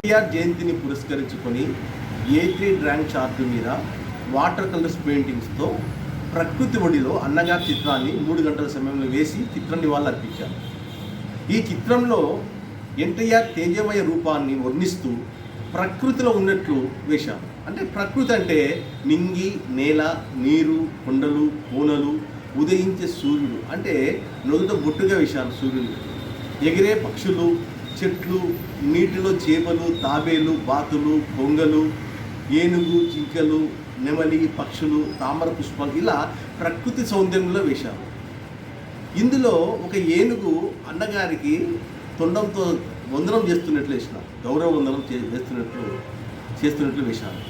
ఎన్టీఆర్ జయంతిని పురస్కరించుకొని ఏ3 rank chart మీద వాటర్ కలర్స్ పెయింటింగ్స్తో ప్రకృతి ఒడిలో అన్నగారి చిత్రాన్ని 3 గంటల సమయంలో వేసి చిత్ర నివాళులు అర్పించారు. ఈ చిత్రంలో ఎన్టీఆర్ తేజమయ రూపాన్ని వర్ణిస్తూ ప్రకృతిలో ఉన్నట్లు వేశారు. అంటే ప్రకృతి అంటే నింగి, నేల, నీరు, కొండలు, కోనలు, ఉదయించే సూర్యుడు అంటే నొదుట బొట్టుగా వేశారు సూర్యుడు, ఎగిరే పక్షులు, చెట్లు, నీటిలో చేపలు, తాబేలు, బాతులు, కొంగలు, ఏనుగు, జింకలు, నెమలి, పక్షులు, తామర పుష్పాలు ఇలా ప్రకృతి సౌందర్యంలో వేశారు. ఇందులో ఒక ఏనుగు అన్నగారికి తొండంతో వందనం చేస్తున్నట్లు వేసినారు, గౌరవ వందనం చేస్తున్నట్లు వేశారు.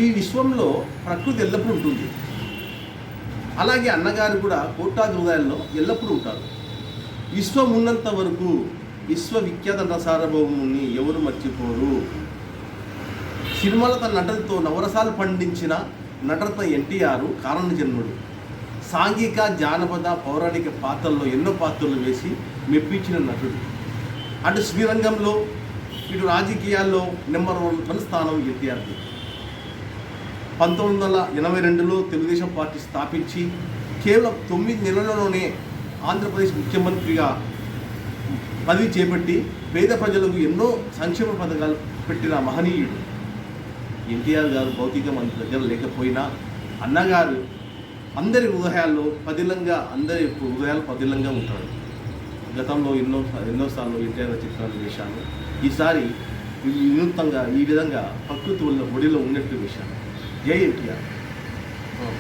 ఈ విశ్వంలో ప్రకృతి ఎల్లప్పుడూ ఉంటుంది. అలాగే అన్నగారు కూడా కోట్లాది హృదయాల్లో ఎల్లప్పుడూ ఉంటారు. విశ్వం ఉన్నంత వరకు విశ్వవిఖ్యాత నటసార్వభౌముని ఎవరు మర్చిపోరు. సినిమాల తన నటనతో నవరసాలు పండించిన నటరత్న ఎన్టీఆర్ కారణజన్ముడు. సాంఘిక, జానపద, పౌరాణిక పాత్రల్లో ఎన్నో పాత్రలు వేసి మెప్పించిన నటుడు. అటు శ్రీరంగంలో ఇటు రాజకీయాల్లో నెంబర్ 1 స్థానం ఎన్టీఆర్ది. 1982లో తెలుగుదేశం పార్టీ స్థాపించి కేవలం 9 నెలల్లోనే ఆంధ్రప్రదేశ్ ముఖ్యమంత్రిగా పదవి చేపట్టి పేద ప్రజలకు ఎన్నో సంక్షేమ పథకాలు పెట్టిన మహనీయుడు ఎన్టీఆర్ గారు. భౌతికంగా మన దగ్గర లేకపోయినా అన్నగారు అందరి హృదయాల్లో పదిలంగా, అందరి హృదయాలు పదిలంగా ఉంటాడు. గతంలో ఎన్నోసార్లు ఎన్టీఆర్ చిత్రాలు వేశాను. ఈసారి వినూత్నంగా ఈ విధంగా ప్రకృతి ఒడిలో ఉన్నట్టు వేశాను. జై ఎన్టీఆర్.